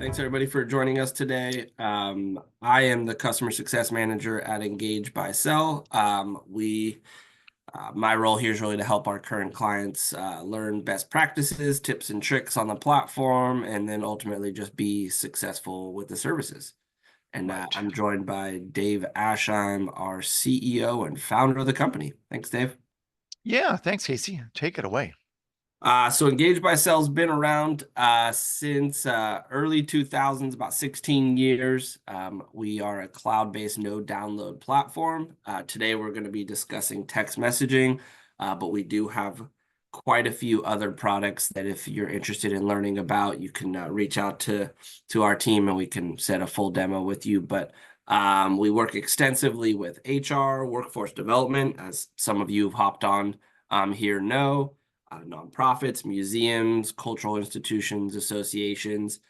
Thanks everybody for joining us today. I am the customer success manager at Engage by Sell. My role here is really to help our current clients learn best practices, tips and tricks on the platform, and then ultimately just be successful with the services. And Right. I'm joined by Dave Ashheim, our CEO and founder of the company. Thanks, Dave. Yeah, thanks, Casey. Take it away. So Engage by Sell's been around since early 2000s, about 16 years. We are a cloud-based no download platform. Today we're going to be discussing text messaging, but we do have quite a few other products that if you're interested in learning about, you can reach out to our team and we can set a full demo with you. But we work extensively with HR, workforce development, as some of you have hopped on here know. Nonprofits, museums, cultural institutions, associations,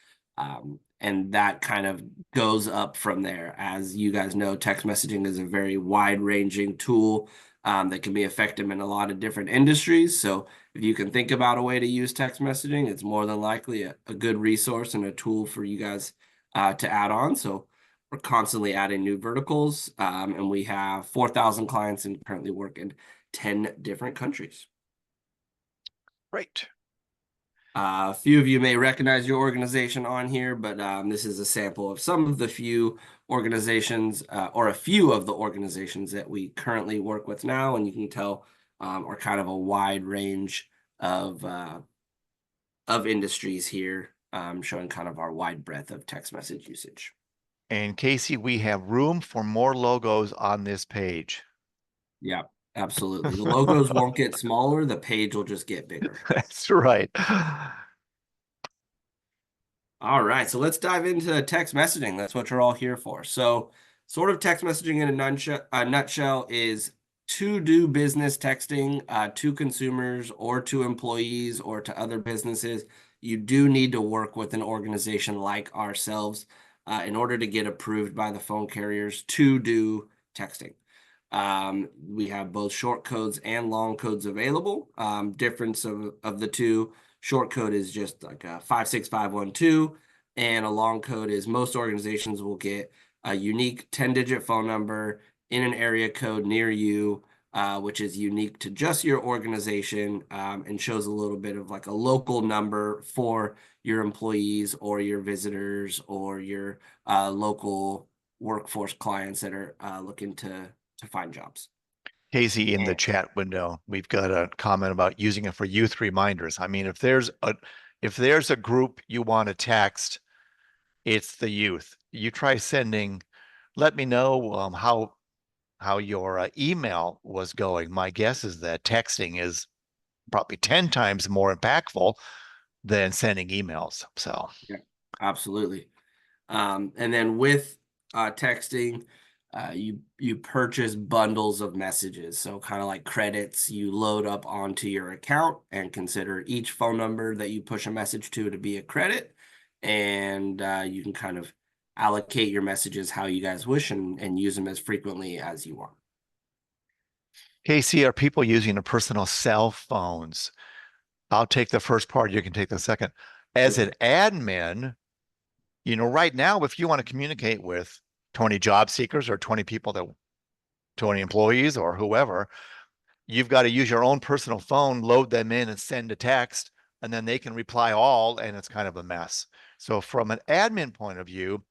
and that kind of goes up from there. As you guys know, text messaging is a very wide-ranging tool that can be effective in a lot of different industries. So if you can think about a way to use text messaging, it's more than likely a good resource and a tool for you guys to add on. So we're constantly adding new verticals, and we have 4,000 clients and currently work in 10 different countries. Great. A few of you may recognize your organization on here, but this is a sample of some of the few organizations or a few of the organizations that we currently work with now, and you can tell are kind of a wide range of industries here, showing kind of our wide breadth of text message usage. And Casey, we have room for more logos on this page. Yeah, absolutely. The logos won't get smaller, the page will just get bigger. That's right. All right, so let's dive into text messaging. That's what you're all here for. So, sort of text messaging in a nutshell is to do business texting to consumers or to employees or to other businesses. You do need to work with an organization like ourselves in order to get approved by the phone carriers to do texting. We have both short codes and long codes available. Difference of the two. Short code is just like a 56512, and a long code is most organizations will get a unique 10-digit phone number in an area code near you, which is unique to just your organization and shows a little bit of like a local number for your employees or your visitors or your local workforce clients that are looking to find jobs. Casey, in the chat window, we've got a comment about using it for youth reminders. I mean, if there's a group you want to text, it's the youth. You try sending, let me know how your email was going. My guess is that texting is probably 10 times more impactful than sending emails. So Yeah, absolutely. And then with texting, you purchase bundles of messages. So kind of like credits you load up onto your account and consider each phone number that you push a message to be a credit. And you can kind of allocate your messages how you guys wish and use them as frequently as you want. Casey, are people using their personal cell phones? I'll take the first part, you can take the second. As an admin, right now, if you want to communicate with 20 job seekers or 20 people 20 employees or whoever, you've got to use your own personal phone, load them in and send a text, and then they can reply all, and it's kind of a mess. So from an admin point of view,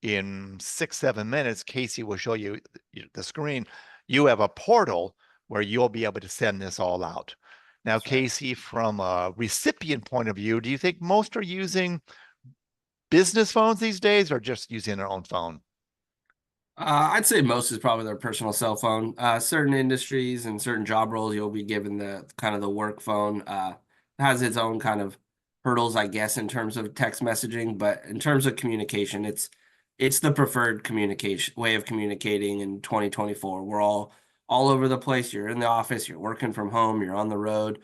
in 6-7 minutes, Casey will show you the screen. You have a portal where you'll be able to send this all out. Now, That's right. Casey, from a recipient point of view, do you think most are using business phones these days or just using their own phone? I'd say most is probably their personal cell phone. Certain industries and certain job roles, you'll be given the kind of the work phone. Has its own kind of hurdles, I guess, in terms of text messaging. But in terms of communication, it's the preferred communication way of communicating in 2024. We're all over the place. You're in the office, you're working from home, you're on the road.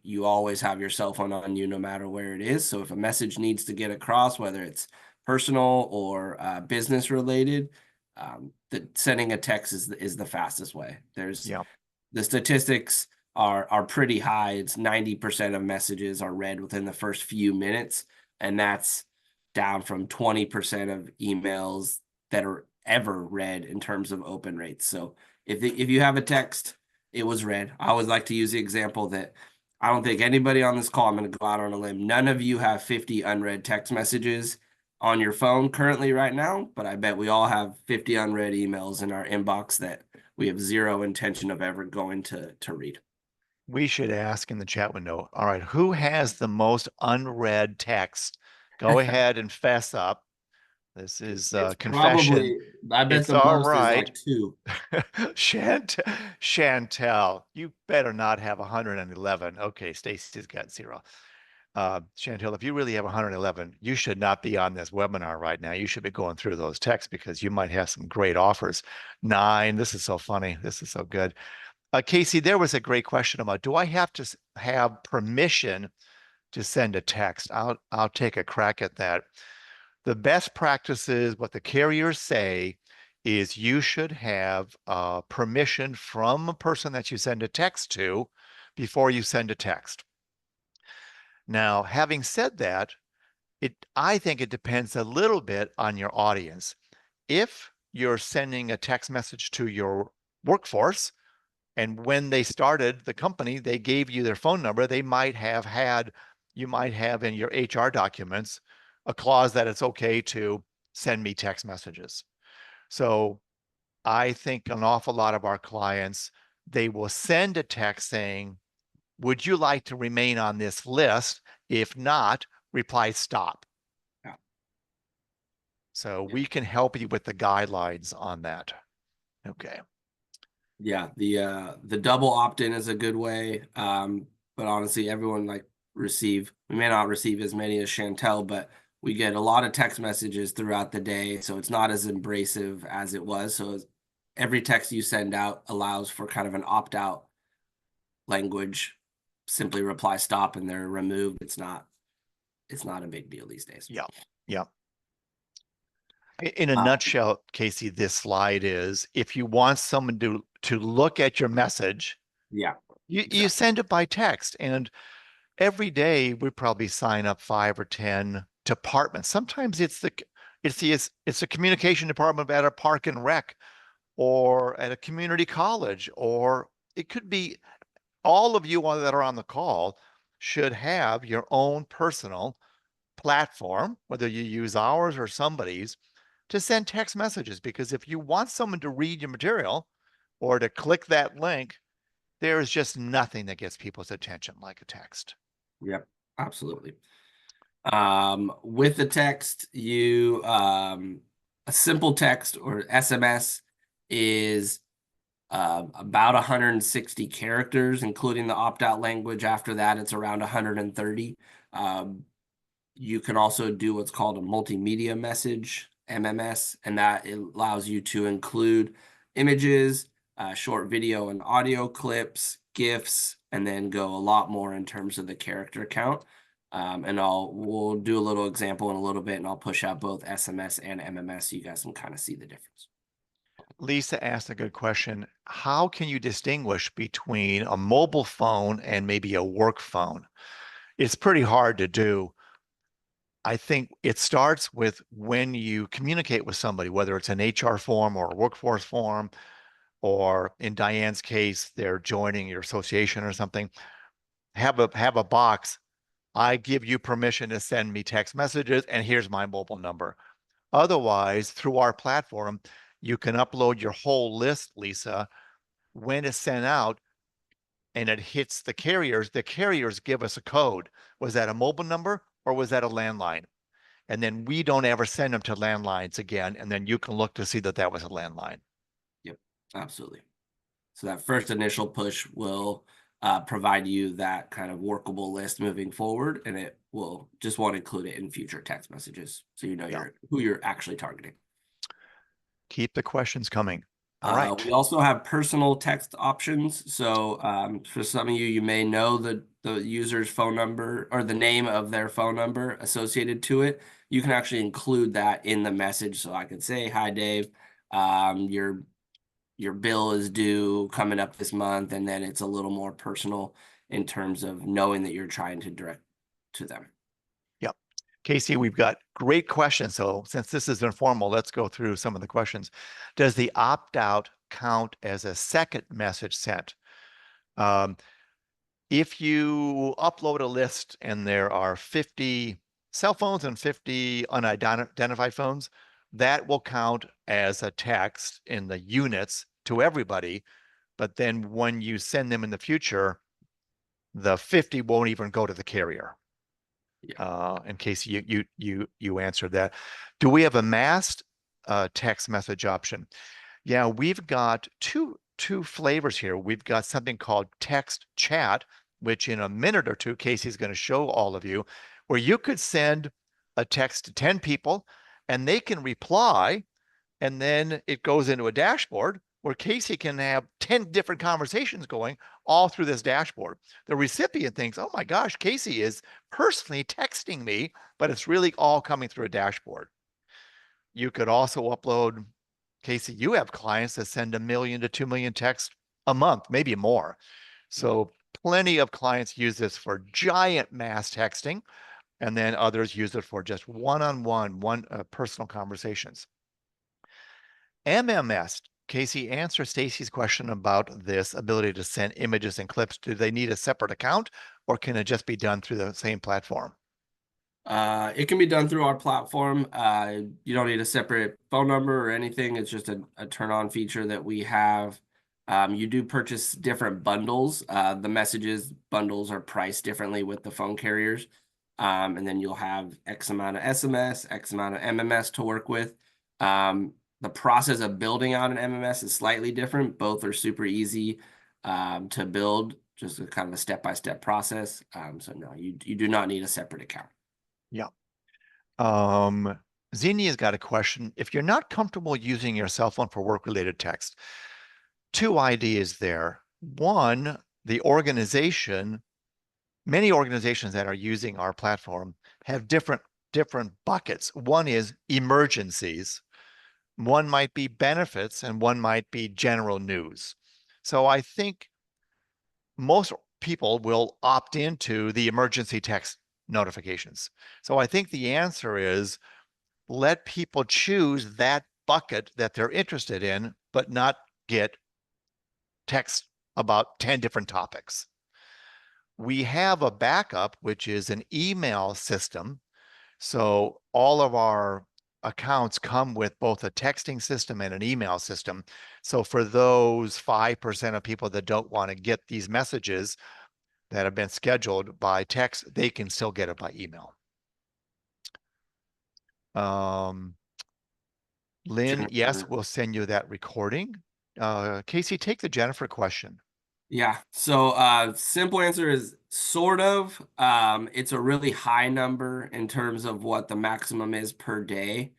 You always have your cell phone on you, no matter where it is. So if a message needs to get across, whether it's personal or business related, that sending a text is the fastest way. There's Yeah. the statistics are pretty high. It's 90% of messages are read within the first few minutes, and that's down from 20% of emails that are ever read in terms of open rates. So if you have a text, it was read. I always like to use the example that I don't think anybody on this call, I'm going to go out on a limb, none of you have 50 unread text messages on your phone currently right now, but I bet we all have 50 unread emails in our inbox that we have zero intention of ever going to read. We should ask in the chat window, all right, who has the most unread text? Go ahead and fess up. This is It's confession. probably, I bet It's the all most is right. like 2. Chantel, you better not have 111. Okay, Stacy's got 0. Chantel, if you really have 111, you should not be on this webinar right now. You should be going through those texts because you might have some great offers. 9, this is so funny. This is so good. Casey, there was a great question about, do I have to have permission to send a text? I'll take a crack at that. The best practices, what the carriers say, is you should have permission from a person that you send a text to before you send a text. Now, having said that, I think it depends a little bit on your audience. If you're sending a text message to your workforce, and when they started the company, they gave you their phone number, you might have in your HR documents a clause that it's okay to send me text messages. So I think an awful lot of our clients, they will send a text saying, would you like to remain on this list? If not, reply stop. Yeah. So we can help you with the guidelines on that. Okay. Yeah, the double opt-in is a good way. But honestly, everyone we may not receive as many as Chantel, but we get a lot of text messages throughout the day, so it's not as abrasive as it was. So every text you send out allows for kind of an opt-out language. Simply reply stop and they're removed. It's not a big deal these days. Yeah. Yeah. In a nutshell, Casey, this slide is, if you want someone to look at your message, yeah, you send it by text. And every day we probably sign up 5 or 10 departments. Sometimes it's a communication department at a park and rec, or at a community college, or it could be all of you that are on the call should have your own personal platform, whether you use ours or somebody's, to send text messages. Because if you want someone to read your material or to click that link, there is just nothing that gets people's attention like a text. Yep, absolutely. With the text, a simple text or SMS is about 160 characters, including the opt-out language. After that, it's around 130. You can also do what's called a multimedia message, MMS, and that allows you to include images, short video and audio clips, GIFs, and then go a lot more in terms of the character count. And we'll do a little example in a little bit, and I'll push out both SMS and MMS so you guys can kind of see the difference. Lisa asked a good question. How can you distinguish between a mobile phone and maybe a work phone? It's pretty hard to do. I think it starts with when you communicate with somebody, whether it's an HR form or a workforce form, or in Diane's case, they're joining your association or something. Have a box. I give you permission to send me text messages, and here's my mobile number. Otherwise, through our platform, you can upload your whole list, Lisa. When it's sent out and it hits the carriers give us a code. Was that a mobile number or was that a landline? And then we don't ever send them to landlines again. And then you can look to see that that was a landline. Yep, absolutely. So that first initial push will provide you that kind of workable list moving forward, and it will just won't include it in future text messages, so you know who you're actually targeting. Keep the questions coming. All right. We also have personal text options. So for some of you, you may know the user's phone number or the name of their phone number associated to it. You can actually include that in the message. So I could say, "Hi, Dave. Your bill is due coming up this month," and then it's a little more personal in terms of knowing that you're trying to direct to them. Yep. Casey, we've got great questions. So since this is informal, let's go through some of the questions. Does the opt-out count as a second message sent? If you upload a list and there are 50 cell phones and 50 unidentified phones, that will count as a text in the units to everybody. But then when you send them in the future, the 50 won't even go to the carrier. In case you answered that. Do we have a masked text message option? Yeah, we've got two flavors here. We've got something called text chat, which in a minute or two, Casey's going to show all of you, where you could send a text to 10 people and they can reply, and then it goes into a dashboard where Casey can have 10 different conversations going all through this dashboard. The recipient thinks, oh my gosh, Casey is personally texting me, but it's really all coming through a dashboard. You could also upload, Casey, you have clients that send 1 million to 2 million texts a month, maybe more. So plenty of clients use this for giant mass texting, and then others use it for just one-on-one, personal conversations. MMS, Casey, answer Stacy's question about this ability to send images and clips. Do they need a separate account, or can it just be done through the same platform? It can be done through our platform. You don't need a separate phone number or anything. It's just a turn-on feature that we have. You do purchase different bundles. The messages bundles are priced differently with the phone carriers. And then you'll have X amount of SMS, X amount of MMS to work with. The process of building out an MMS is slightly different. Both are super easy to build, just a kind of a step-by-step process. So no, you do not need a separate account. Yeah. Zinnia's got a question. If you're not comfortable using your cell phone for work-related text, two ideas there. One, the organization, many organizations that are using our platform have different buckets. One is emergencies, one might be benefits, and one might be general news. So I think most people will opt into the emergency text notifications. So I think the answer is let people choose that bucket that they're interested in, but not get text about 10 different topics. We have a backup, which is an email system. So all of our accounts come with both a texting system and an email system. So for those 5% of people that don't want to get these messages that have been scheduled by text, they can still get it by email. Lynn, Jennifer. yes, we'll send you that recording. Casey, take the Jennifer question. Yeah, so simple answer is sort of. It's a really high number in terms of what the maximum is per day.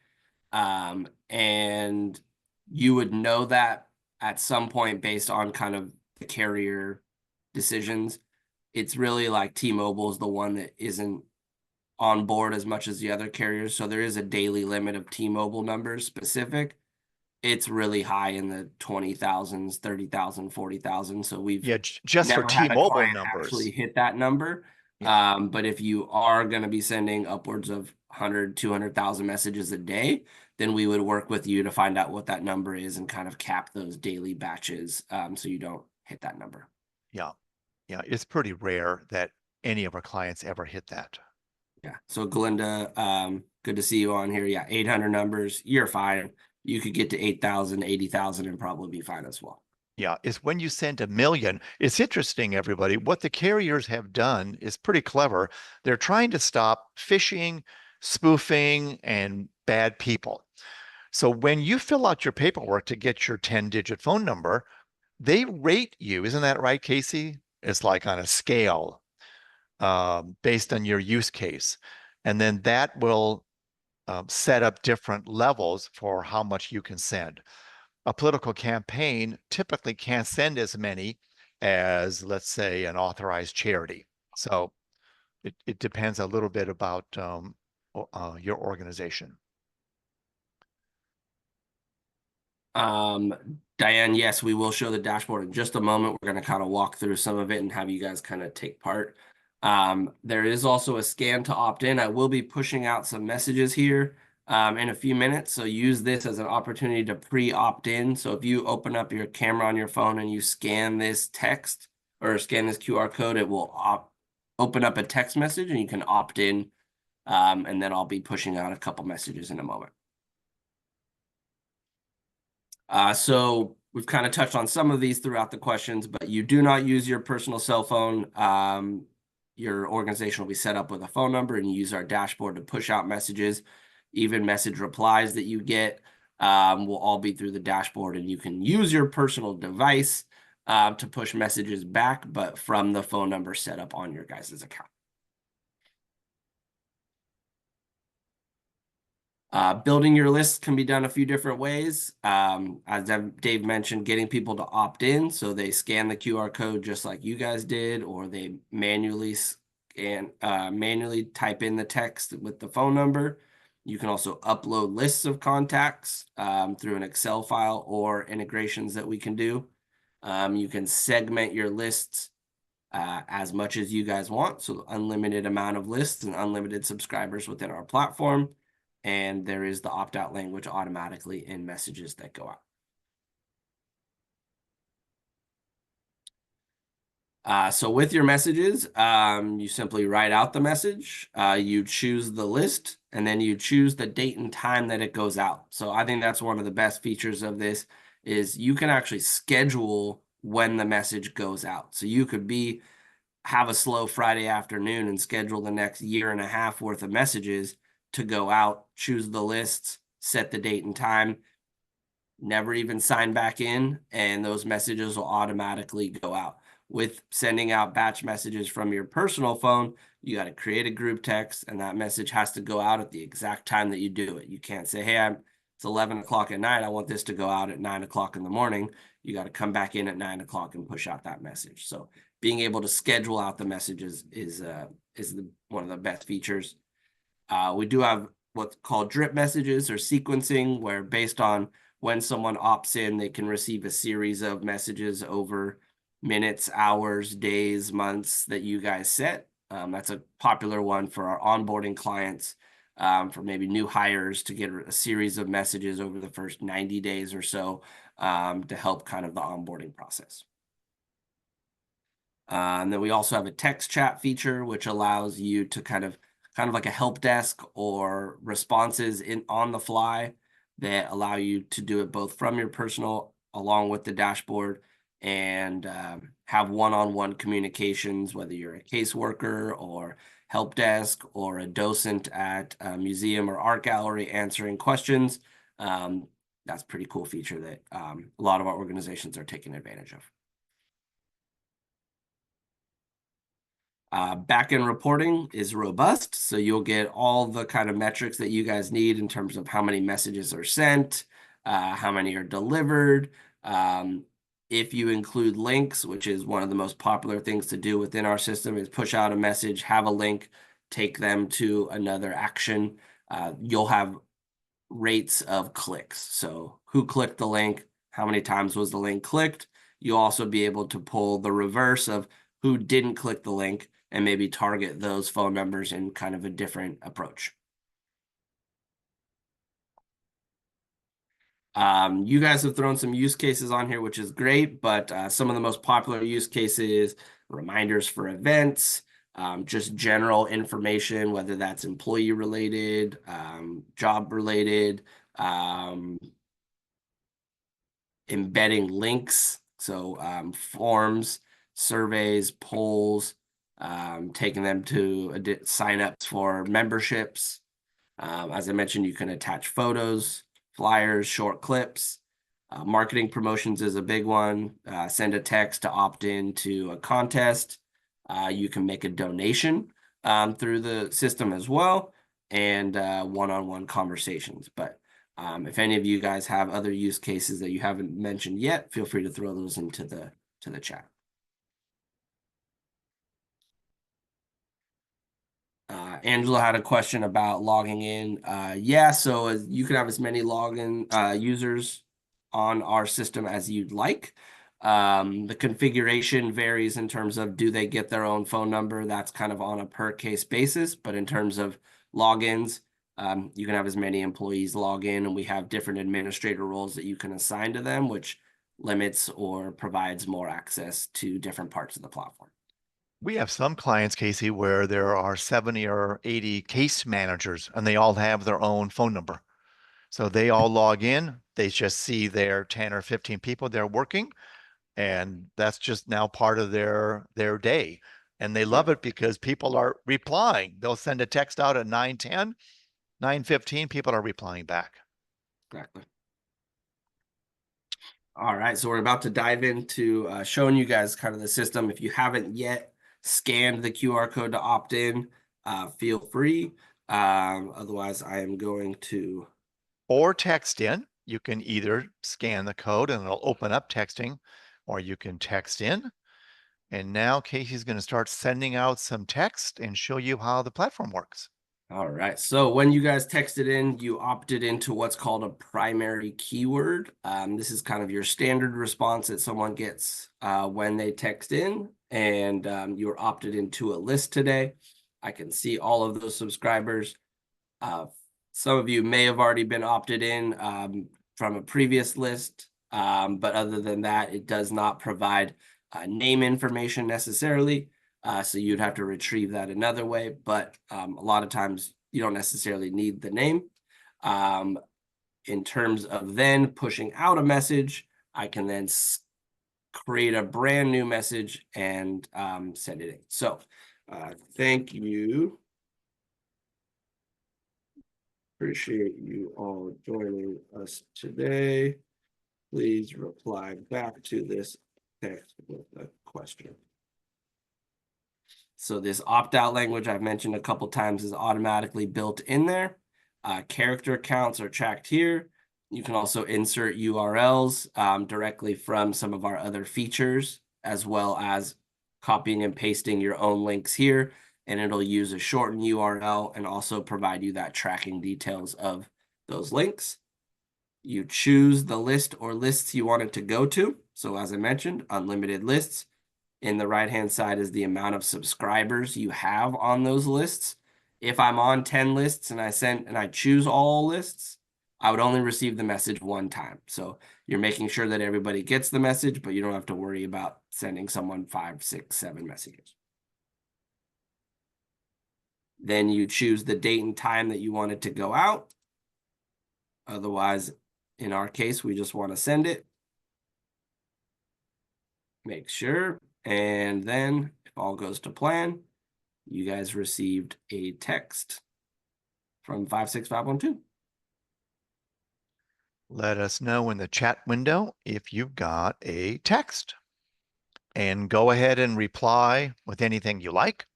And you would know that at some point based on kind of the carrier decisions. It's really like T-Mobile is the one that isn't on board as much as the other carriers. So there is a daily limit of T-Mobile numbers specific. It's really high in the 20,000s, 30,000, 40,000. So we've just for never had a T-Mobile client numbers. actually hit that number. Yeah. But if you are going to be sending upwards of 100, 200,000 messages a day, then we would work with you to find out what that number is and kind of cap those daily batches so you don't hit that number. Yeah. Yeah. It's pretty rare that any of our clients ever hit that. Yeah. So Glinda, good to see you on here. Yeah. 800 numbers. You're fine. You could get to 8,000, 80,000 and probably be fine as well. Yeah, it's when you send 1 million. It's interesting, everybody. What the carriers have done is pretty clever. They're trying to stop phishing, spoofing, and bad people. So when you fill out your paperwork to get your 10-digit phone number, they rate you. Isn't that right, Casey? It's like on a scale based on your use case. And then that will set up different levels for how much you can send. A political campaign typically can't send as many as, let's say, an authorized charity. So it depends a little bit about your organization. Diane, yes, we will show the dashboard in just a moment. We're going to kind of walk through some of it and have you guys kind of take part. There is also a scan to opt in. I will be pushing out some messages here in a few minutes. So use this as an opportunity to pre-opt in. So if you open up your camera on your phone and you scan this text or scan this QR code, it will open up a text message and you can opt in. And then I'll be pushing out a couple messages in a moment. So we've kind of touched on some of these throughout the questions, but you do not use your personal cell phone. Your organization will be set up with a phone number and you use our dashboard to push out messages. Even message replies that you get will all be through the dashboard, and you can use your personal device to push messages back, but from the phone number set up on your guys' account. Building your list can be done a few different ways. As Dave mentioned, getting people to opt in, so they scan the QR code just like you guys did, or they manually type in the text with the phone number. You can also upload lists of contacts through an Excel file or integrations that we can do. You can segment your lists as much as you guys want, so unlimited amount of lists and unlimited subscribers within our platform. And there is the opt-out language automatically in messages that go out. So with your messages, you simply write out the message, you choose the list, and then you choose the date and time that it goes out. So I think that's one of the best features of this is you can actually schedule when the message goes out. So you could have a slow Friday afternoon and schedule the next year and a half worth of messages to go out, choose the lists, set the date and time, never even sign back in, and those messages will automatically go out. With sending out batch messages from your personal phone, you got to create a group text, and that message has to go out at the exact time that you do it. You can't say, hey, it's 11 o'clock at night, I want this to go out at 9 o'clock in the morning. You got to come back in at 9 o'clock and push out that message. So being able to schedule out the messages is one of the best features. We do have what's called drip messages or sequencing, where based on when someone opts in, they can receive a series of messages over minutes, hours, days, months that you guys set. That's a popular one for our onboarding clients, for maybe new hires to get a series of messages over the first 90 days or so to help kind of the onboarding process. And then we also have a text chat feature, which allows you to kind of like a help desk or responses on the fly that allow you to do it both from your personal along with the dashboard, and have one-on-one communications, whether you're a caseworker or help desk or a docent at a museum or art gallery answering questions. That's a pretty cool feature that a lot of our organizations are taking advantage of. Backend reporting is robust, so you'll get all the kind of metrics that you guys need in terms of how many messages are sent, how many are delivered. If you include links, which is one of the most popular things to do within our system, is push out a message, have a link, take them to another action. You'll have rates of clicks. So who clicked the link, how many times was the link clicked? You'll also be able to pull the reverse of who didn't click the link and maybe target those phone numbers in kind of a different approach. You guys have thrown some use cases on here, which is great, but some of the most popular use cases, reminders for events, just general information, whether that's employee related, job related, embedding links, so forms, surveys, polls, taking them to signups for memberships. As I mentioned, you can attach photos, flyers, short clips. Marketing promotions is a big one. Send a text to opt in to a contest. You can make a donation through the system as well, and one-on-one conversations. But if any of you guys have other use cases that you haven't mentioned yet, feel free to throw those into the chat. Angela had a question about logging in. Yeah, so you can have as many login users on our system as you'd like. The configuration varies in terms of do they get their own phone number? That's kind of on a per case basis. But in terms of logins, you can have as many employees log in, and we have different administrator roles that you can assign to them, which limits or provides more access to different parts of the platform. We have some clients, Casey, where there are 70 or 80 case managers and they all have their own phone number. So they all log in, they just see their 10 or 15 people they're working, and that's just now part of their day. And they love it because people are replying. They'll send a text out at 9:10, 9:15, people are replying back. Exactly. All right, so we're about to dive into showing you guys kind of the system. If you haven't yet scanned the QR code to opt in, feel free. Otherwise, I am going to. Or text in. You can either scan the code and it'll open up texting, or you can text in. And now Casey's going to start sending out some text and show you how the platform works. All right, so when you guys texted in, you opted into what's called a primary keyword. This is kind of your standard response that someone gets when they text in, and you're opted into a list today. I can see all of those subscribers. Some of you may have already been opted in from a previous list, but other than that, it does not provide name information necessarily. So you'd have to retrieve that another way, but a lot of times you don't necessarily need the name. In terms of then pushing out a message, I can then create a brand new message and send it in. So thank you. Appreciate you all joining us today. Please reply back to this text with a question. So this opt-out language I've mentioned a couple times is automatically built in there. Character counts are tracked here. You can also insert URLs directly from some of our other features, as well as copying and pasting your own links here. And it'll use a shortened URL and also provide you that tracking details of those links. You choose the list or lists you want it to go to. So as I mentioned, unlimited lists. In the right-hand side is the amount of subscribers you have on those lists. If I'm on 10 lists and I choose all lists, I would only receive the message one time. So you're making sure that everybody gets the message, but you don't have to worry about sending someone 5, 6, 7 messages. Then you choose the date and time that you want it to go out. Otherwise, in our case, we just want to send it. Make sure. And then if all goes to plan, you guys received a text from 56512. Let us know in the chat window if you've got a text, and go ahead and reply with anything you like.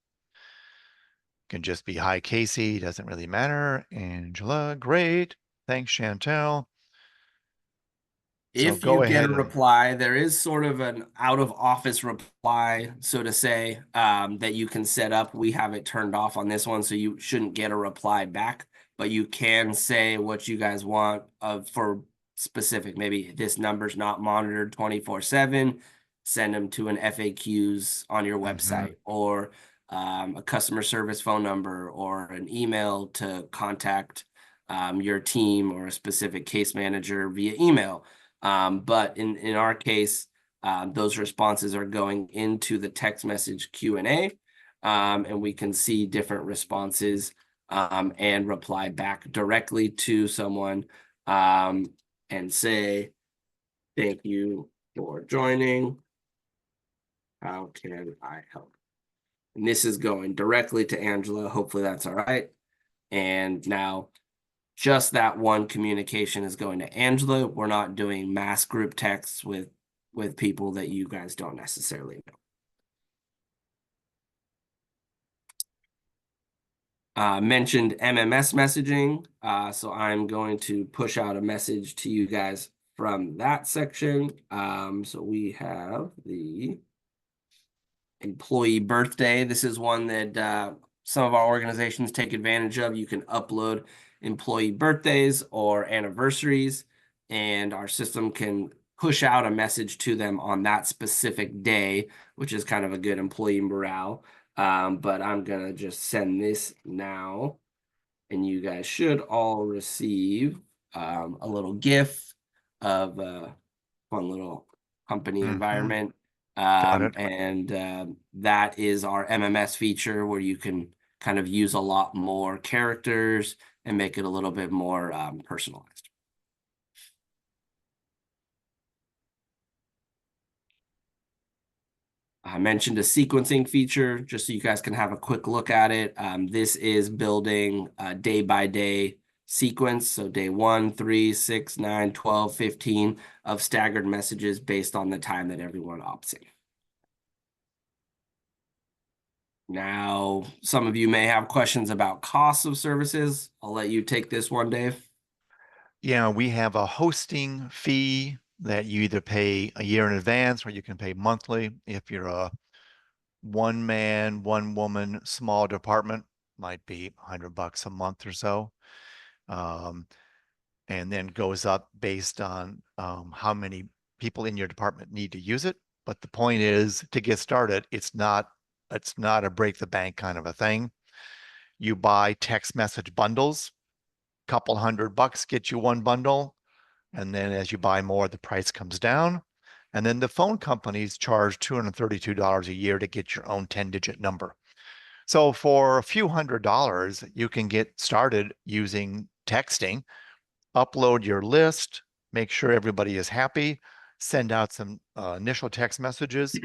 Can just be hi Casey, doesn't really matter. Angela, great. Thanks, Chantel. If you get a reply, there is sort of an out of office reply, so to say, that you can set up. We have it turned off on this one, so you shouldn't get a reply back, but you can say what you guys want for specific. Maybe this number's not monitored 24/7. Send them to an FAQs on your website, or a customer service phone number, or an email to contact your team or a specific case manager via email. But in our case, those responses are going into the text message Q&A, and we can see different responses and reply back directly to someone and say, thank you for joining. How can I help? And this is going directly to Angela. Hopefully that's all right. And now just that one communication is going to Angela. We're not doing mass group texts with people that you guys don't necessarily know. Mentioned MMS messaging. So I'm going to push out a message to you guys from that section. So we have the employee birthday. This is one that some of our organizations take advantage of. You can upload employee birthdays or anniversaries, and our system can push out a message to them on that specific day, which is kind of a good employee morale. But I'm gonna just send this now, and you guys should all receive a little GIF of a fun little company Mm-hmm. environment. Got it. And that is our MMS feature where you can kind of use a lot more characters and make it a little bit more personalized. I mentioned a sequencing feature just so you guys can have a quick look at it. This is building a day by day sequence. So day 1, 3, 6, 9, 12, 15 of staggered messages based on the time that everyone opts in. Now, some of you may have questions about costs of services. I'll let you take this one, Dave. Yeah, we have a hosting fee that you either pay a year in advance or you can pay monthly. If you're a one man, one woman, small department, might be $100 a month or so. And then goes up based on how many people in your department need to use it. But the point is to get started, it's not a break the bank kind of a thing. You buy text message bundles, couple $100 get you one bundle. And then as you buy more, the price comes down. And then the phone companies charge $232 a year to get your own 10-digit number. So for a few $100s, you can get started using texting, upload your list, make sure everybody is happy, send out some initial text messages.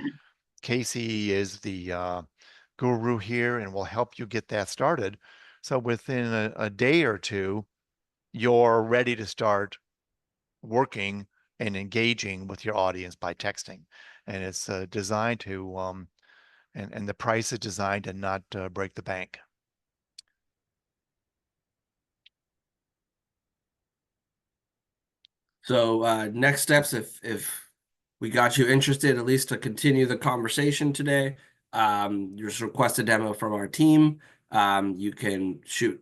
Casey is the guru here and will help you get that started. So within a day or two, you're ready to start working and engaging with your audience by texting. And it's designed to, and the price is designed to not break the bank. So next steps, if we got you interested, at least to continue the conversation today, just request a demo from our team. You can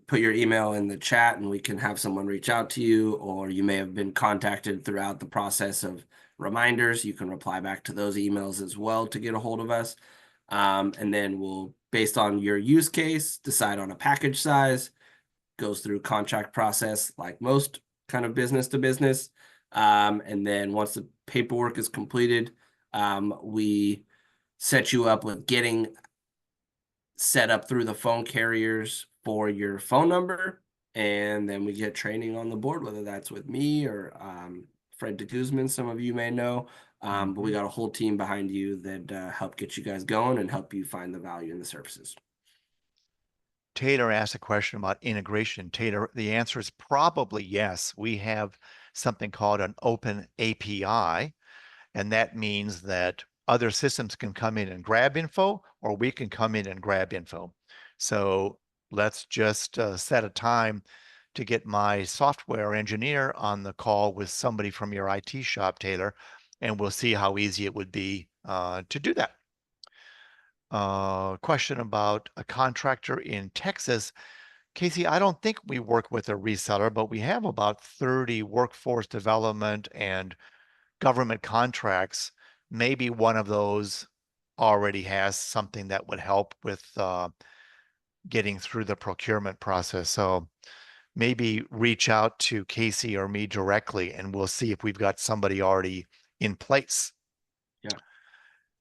put your email in the chat and we can have someone reach out to you, or you may have been contacted throughout the process of reminders. You can reply back to those emails as well to get a hold of us. And then we'll, based on your use case, decide on a package size, goes through contract process like most kind of business to business. And then once the paperwork is completed, we set you up with getting set up through the phone carriers for your phone number. And then we get training on the board, whether that's with me or Fred de Guzman, some of you may know. But we got a whole team behind you that help get you guys going and help you find the value in the services. Taylor asked a question about integration. Taylor, the answer is probably yes. We have something called an open API, and that means that other systems can come in and grab info, or we can come in and grab info. So let's just set a time to get my software engineer on the call with somebody from your IT shop, Taylor, and we'll see how easy it would be to do that. Question about a contractor in Texas. Casey, I don't think we work with a reseller, but we have about 30 workforce development and government contracts. Maybe one of those already has something that would help with getting through the procurement process. So maybe reach out to Casey or me directly and we'll see if we've got somebody already in place. Yeah.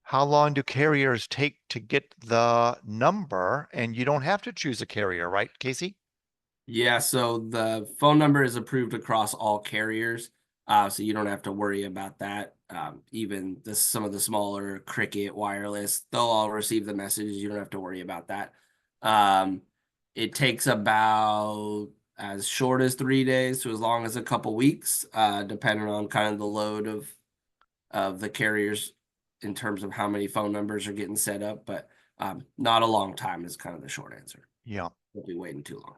How long do carriers take to get the number? And you don't have to choose a carrier, right, Casey? Yeah, so the phone number is approved across all carriers, so you don't have to worry about that. Even some of the smaller Cricket Wireless, they'll all receive the messages. You don't have to worry about that. It takes about as short as 3 days to as long as a couple weeks, depending on kind of the load of the carriers in terms of how many phone numbers are getting set up. But not a long time is kind of the short answer. Yeah. Won't be waiting too long.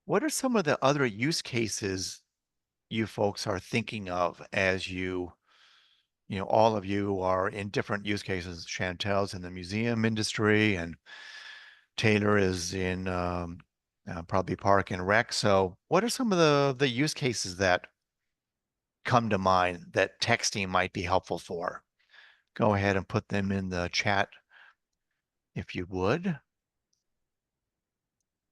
What are some of the other use cases you folks are thinking of as all of you are in different use cases? Chantel's in the museum industry and Taylor is in probably park and rec. So what are some of the use cases that come to mind that texting might be helpful for? Go ahead and put them in the chat if you would.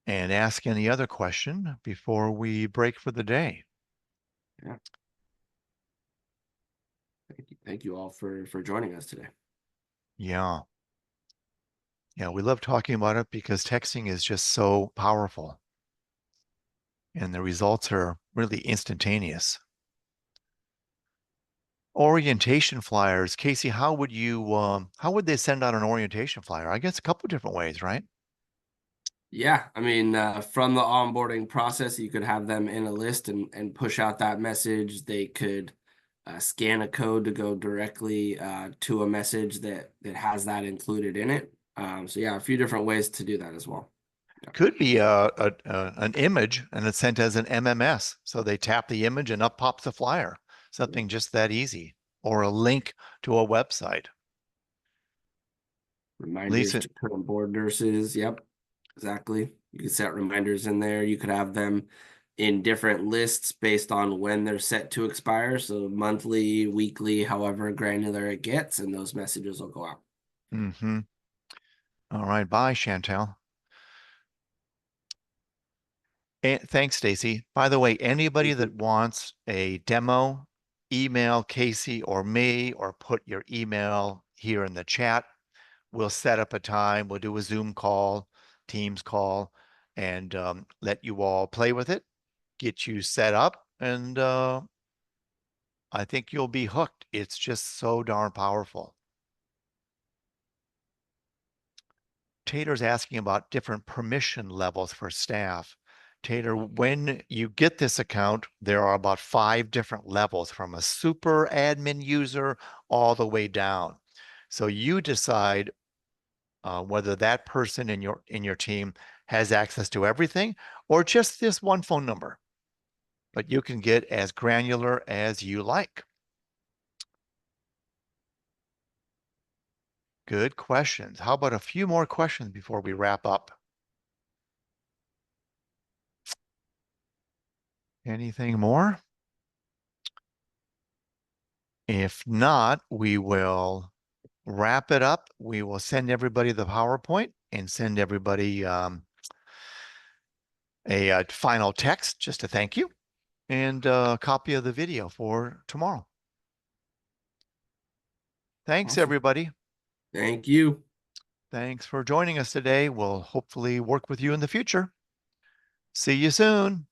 And ask any other question before we break for the day. Yeah. Thank you all for joining us today. Yeah. Yeah, we love talking about it because texting is just so powerful. And the results are really instantaneous. Orientation flyers. Casey, how would they send out an orientation flyer? I guess a couple different ways, right? Yeah, I mean, from the onboarding process, you could have them in a list and push out that message. They could scan a code to go directly to a message that has that included in it. So yeah, a few different ways to do that as well. Yeah. Could be an image and it's sent as an MMS. So they tap the image and up pops the flyer. Something just that easy. Or a link to a website. Reminders Lisa, to current board nurses. Yep, exactly. You could set reminders in there. You could have them in different lists based on when they're set to expire. So monthly, weekly, however granular it gets, and those messages will go out. mm-hmm. All right, bye, Chantel. And thanks, Stacy. By the way, anybody that wants a demo, email Casey or me, or put your email here in the chat. We'll set up a time. We'll do a Zoom call, Teams call, and let you all play with it, get you set up, and I think you'll be hooked. It's just so darn powerful. Tater's asking about different permission levels for staff. Tater, when you get this account, there are about 5 different levels from a super admin user all the way down. So you decide whether that person in your team has access to everything or just this one phone number. But you can get as granular as you like. Good questions. How about a few more questions before we wrap up? Anything more? If not, we will wrap it up. We will send everybody the PowerPoint and send everybody a final text just to thank you and a copy of the video for tomorrow. Thanks, Awesome. everybody. Thank you. Thanks for joining us today. We'll hopefully work with you in the future. See you soon.